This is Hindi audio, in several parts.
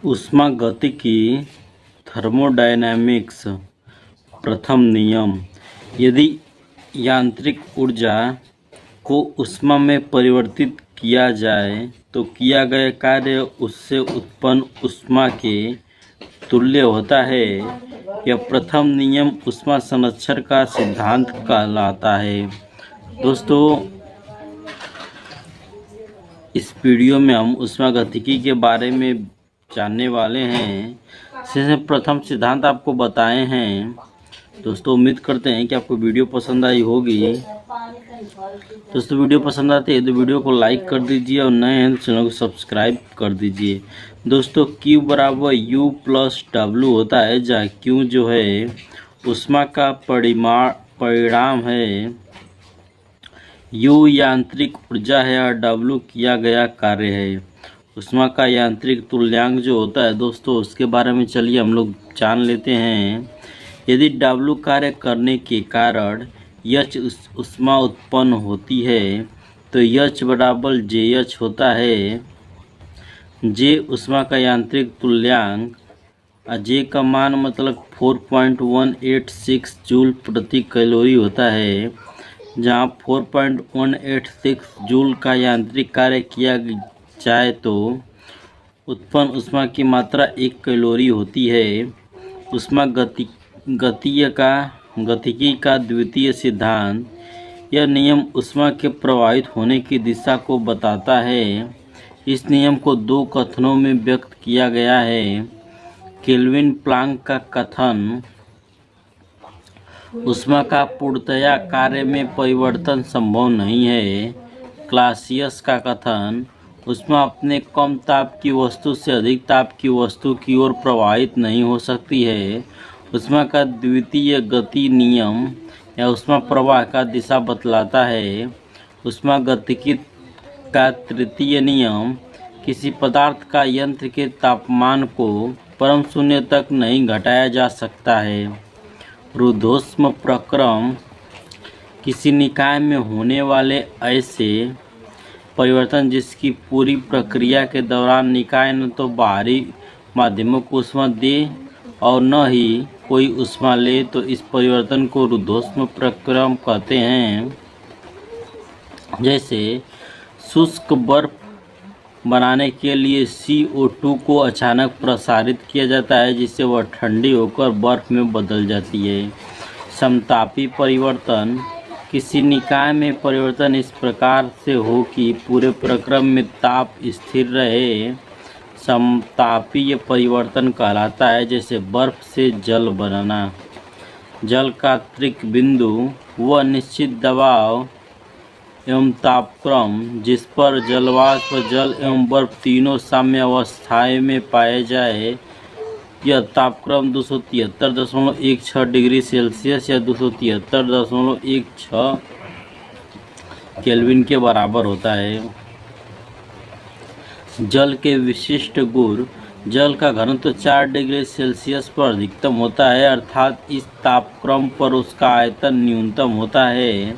ऊष्मागतिकी थर्मोडायनामिक्स प्रथम नियम। यदि यांत्रिक ऊर्जा को ऊष्मा में परिवर्तित किया जाए तो किया गया कार्य उससे उत्पन्न ऊष्मा के तुल्य होता है। यह प्रथम नियम ऊष्मा संरक्षण का सिद्धांत कहलाता है। दोस्तों, इस वीडियो में हम ऊष्मागतिकी के बारे में जानने वाले हैं। जैसे प्रथम सिद्धांत आपको बताए हैं। दोस्तों, उम्मीद करते हैं कि आपको वीडियो पसंद आई होगी। दोस्तों, वीडियो पसंद आती है तो वीडियो को लाइक कर दीजिए और नए हैं तो चैनल को सब्सक्राइब कर दीजिए। दोस्तों, Q बराबर U प्लस W होता है, जहाँ Q जो है ऊष्मा का परिणाम है, U यांत्रिक ऊर्जा है और W किया गया कार्य है। ऊष्मा का यांत्रिक तुल्यांक जो होता है दोस्तों, उसके बारे में चलिए हम लोग जान लेते हैं। यदि W कार्य करने के कारण H ऊष्मा उत्पन्न होती है तो H बराबर JH होता है। J ऊष्मा का यांत्रिक तुल्यांक, J का मान मतलब 4.186 जूल प्रति कैलोरी होता है, जहाँ 4.186 जूल का यांत्रिक कार्य किया जाए तो उत्पन्न ऊष्मा की मात्रा 1 कैलोरी होती है। गतिकी का द्वितीय सिद्धांत। यह नियम ऊष्मा के प्रवाहित होने की दिशा को बताता है। इस नियम को दो कथनों में व्यक्त किया गया है। केल्विन प्लांक का कथन, ऊष्मा का पूर्णतया कार्य में परिवर्तन संभव नहीं है। क्लासियस का कथन, ऊष्मा अपने कम ताप की वस्तु से अधिक ताप की वस्तु की ओर प्रवाहित नहीं हो सकती है। ऊष्मा का द्वितीय गति नियम या ऊष्मा प्रवाह का दिशा बतलाता है। ऊष्मागतिकी का तृतीय नियम, किसी पदार्थ का यंत्र के तापमान को परम शून्य तक नहीं घटाया जा सकता है। रुद्धोष्म प्रक्रम, किसी निकाय में होने वाले ऐसे परिवर्तन जिसकी पूरी प्रक्रिया के दौरान निकाय न तो बाहरी माध्यमों को ऊष्मा दे और न ही कोई ऊष्मा ले, तो इस परिवर्तन को रुद्धोष्म प्रक्रम कहते हैं। जैसे शुष्क बर्फ बनाने के लिए CO2 को अचानक प्रसारित किया जाता है, जिससे वह ठंडी होकर बर्फ में बदल जाती है। समतापी परिवर्तन, किसी निकाय में परिवर्तन इस प्रकार से हो कि पूरे प्रक्रम में ताप स्थिर रहे, समतापीय परिवर्तन कहलाता है। जैसे बर्फ से जल बनना। जल का त्रिक बिंदु, वह निश्चित दबाव एवं तापक्रम जिस पर जलवाष्प, जल एवं बर्फ तीनों साम्य अवस्थाएं में पाए जाए, यह तापक्रम 273.16 डिग्री सेल्सियस या 273.16 केल्विन के बराबर होता है। जल के विशिष्ट गुण, जल का घनत्व 4 डिग्री सेल्सियस पर अधिकतम होता है, अर्थात इस तापक्रम पर उसका आयतन न्यूनतम होता है।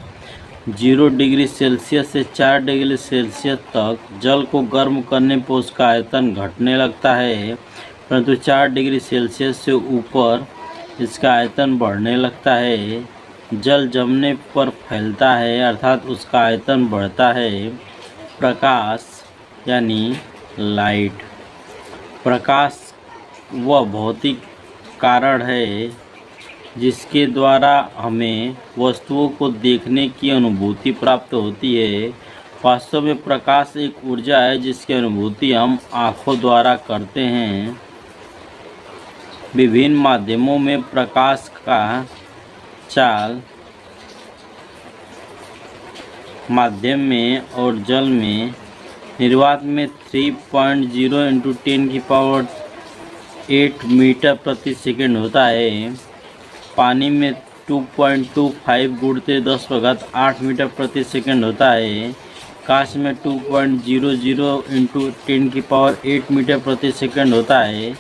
0 डिग्री सेल्सियस से 4 डिग्री सेल्सियस तक जल को गर्म करने पर उसका आयतन घटने लगता है, परंतु 4 डिग्री सेल्सियस से ऊपर इसका आयतन बढ़ने लगता है। जल जमने पर फैलता है, अर्थात उसका आयतन बढ़ता है। प्रकाश यानी लाइट, प्रकाश वह भौतिक कारण है जिसके द्वारा हमें वस्तुओं को देखने की अनुभूति प्राप्त होती है। वास्तव में प्रकाश एक ऊर्जा है जिसकी अनुभूति हम आँखों द्वारा करते हैं। विभिन्न माध्यमों में प्रकाश का चाल, माध्यम में और जल में निर्वात में 3.0 × 10⁸ मीटर प्रति सेकंड होता है। पानी में 2.25 गुणित 10⁸ मीटर प्रति सेकंड होता है। कांच में 2.00 × 10⁸ मीटर प्रति सेकंड होता है।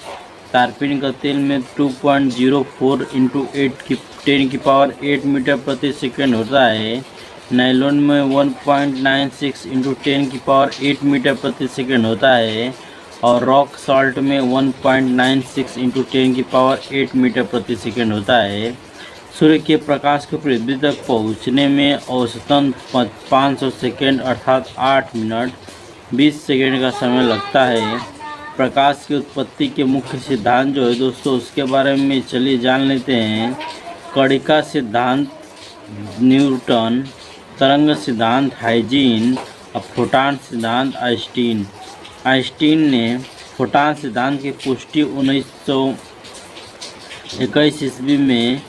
कार्बनिक तेल में 2.04 × 10⁸ मीटर प्रति सेकंड होता है। नायलॉन में 1.96 × 10⁸ मीटर प्रति सेकंड होता है और रॉक सॉल्ट में 1.96 इंटू 10⁸ मीटर प्रति सेकंड होता है। सूर्य के प्रकाश को पृथ्वी तक पहुंचने में औसतन 500 सेकंड अर्थात 8 मिनट 20 सेकंड का समय लगता है। प्रकाश की उत्पत्ति के मुख्य सिद्धांत जो है दोस्तों उसके बारे में चलिए जान लेते हैं। कणिका सिद्धांत न्यूटन, तरंग सिद्धांत हाइजीन और फोटॉन सिद्धांत आइंस्टीन। आइंस्टीन ने फोटॉन सिद्धांत की पुष्टि 1921 ईस्वी में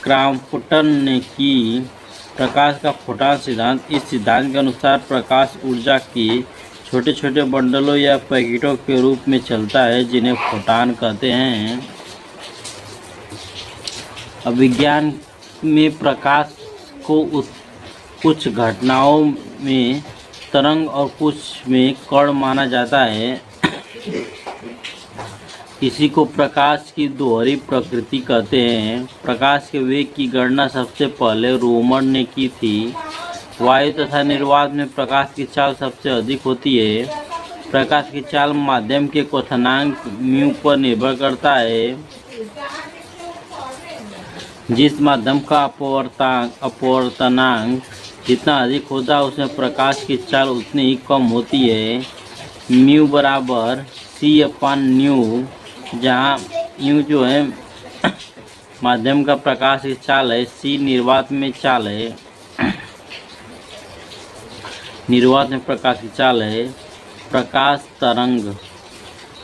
क्रॉम्पटन ने की। प्रकाश का फोटॉन सिद्धांत, इस सिद्धांत के अनुसार प्रकाश ऊर्जा की छोटे छोटे बंडलों या पैकेटों के रूप में चलता है जिन्हें फोटॉन कहते हैं। विज्ञान में प्रकाश को कुछ घटनाओं में तरंग और कुछ में कण माना जाता है। इसी को प्रकाश की दोहरी प्रकृति कहते हैं। प्रकाश के वेग की गणना सबसे पहले रोमन ने की थी। वायु तथा निर्वात में प्रकाश की चाल सबसे अधिक होती है। प्रकाश की चाल माध्यम के क्वथनांक म्यू पर निर्भर करता है। जिस माध्यम का अपवर्तनांक जितना अधिक होता है उसमें प्रकाश की चाल उतनी ही कम होती है। म्यू बराबर c/न्यू, जहाँ न्यू जो है माध्यम का प्रकाश की चाल है, c निर्वात में चाल है, निर्वात में प्रकाश की चाल है। प्रकाश तरंग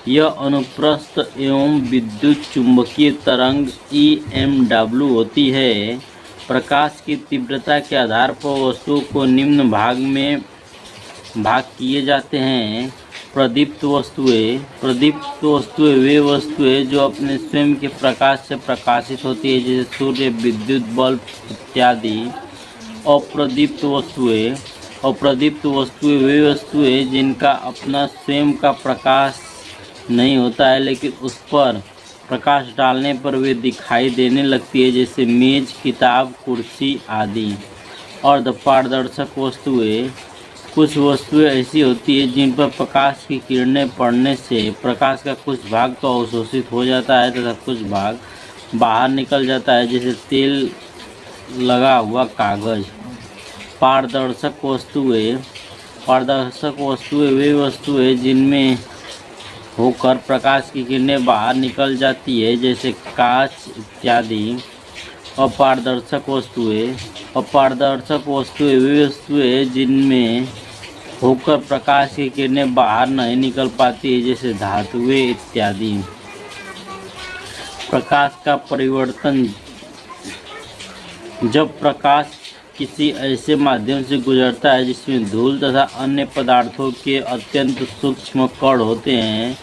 यह अनुप्रस्थ एवं विद्युत चुंबकीय तरंग EMW होती है। प्रकाश की तीव्रता के आधार पर वस्तुओं को निम्न भाग में भाग किए जाते हैं। प्रदीप्त वस्तुएं वे वस्तुएं जो अपने स्वयं के प्रकाश से प्रकाशित होती है, जैसे सूर्य, विद्युत बल्ब इत्यादि। अप्रदीप्त वस्तुएं वे वस्तुएं जिनका अपना स्वयं का प्रकाश नहीं होता है लेकिन उस पर प्रकाश डालने पर वे दिखाई देने लगती है, जैसे मेज, किताब, कुर्सी आदि। अर्धपारदर्शक वस्तुएं कुछ वस्तुएं ऐसी होती है जिन पर प्रकाश की किरणें पड़ने से प्रकाश का कुछ भाग तो अवशोषित हो जाता है तथा कुछ भाग बाहर निकल जाता है, जैसे तेल लगा हुआ कागज। पारदर्शक वस्तुएं वे वस्तुएं जिनमें होकर प्रकाश की किरणें बाहर निकल जाती है, जैसे कांच इत्यादि। अपारदर्शक वस्तुएं वे वस्तुएं जिनमें होकर प्रकाश की किरणें बाहर नहीं निकल पाती है, जैसे धातुएं इत्यादि। प्रकाश का परिवर्तन जब प्रकाश किसी ऐसे माध्यम से गुजरता है जिसमें धूल तथा अन्य पदार्थों के अत्यंत सूक्ष्म कण होते हैं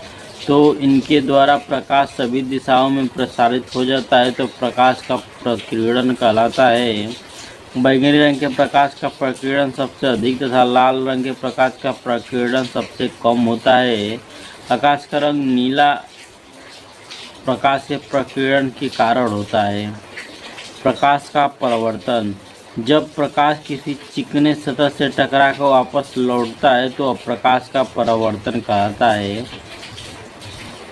तो इनके द्वारा प्रकाश सभी दिशाओं में प्रसारित हो जाता है, तो प्रकाश का प्रकीर्णन कहलाता है। बैंगनी रंग के प्रकाश का प्रकीर्णन सबसे अधिक तथा लाल रंग के प्रकाश का प्रकीर्णन सबसे कम होता है। आकाश का रंग नीला प्रकाश के प्रकीर्णन के कारण होता है। प्रकाश का परावर्तन जब प्रकाश किसी चिकने सतह से टकरा कर वापस लौटता है तो प्रकाश का परावर्तन कहलाता है।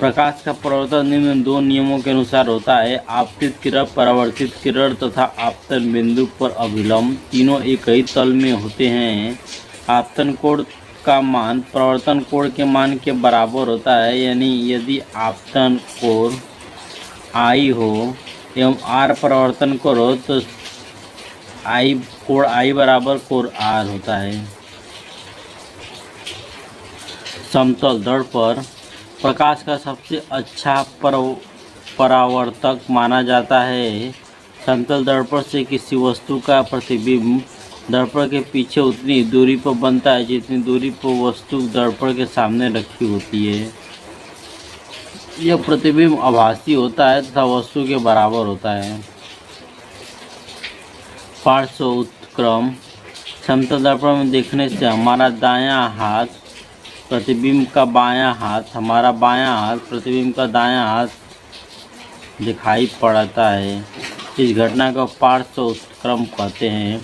प्रकाश का परावर्तन निम्न दो नियमों के अनुसार होता है। आपतित किरण, परावर्तित किरण तथा आपतन बिंदु पर अभिलंब तीनों एक ही तल में होते हैं। आपतन कोण का मान परावर्तन कोण के मान के बराबर होता है, यानी यदि आपतन कोण I हो एवं R परावर्तन कोण हो तो कोण I बराबर कोण R होता है। समतल दर्पण पर प्रकाश का सबसे अच्छा परावर्तक माना जाता है। समतल दर्पण से किसी वस्तु का प्रतिबिंब दर्पण के पीछे उतनी दूरी पर बनता है जितनी दूरी पर वस्तु दर्पण के सामने रखी होती है। यह प्रतिबिंब आभासी होता है तथा वस्तु के बराबर होता है। पार्श्व उत्क्रम समतल दर्पण में देखने से हमारा दायां हाथ प्रतिबिंब का बायां हाथ, हमारा बायां हाथ प्रतिबिंब का दायां हाथ दिखाई पड़ता है। इस घटना को पार्श्व उत्क्रम कहते हैं।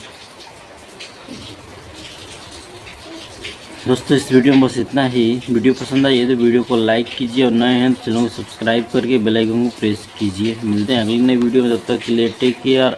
दोस्तों इस वीडियो में बस इतना ही। वीडियो पसंद आई है तो वीडियो को लाइक कीजिए और नए हैं तो चैनल को सब्सक्राइब करके बेल आइकन को प्रेस कीजिए। मिलते हैं अगले नए वीडियो में, तब तक के लिए टेक केयर।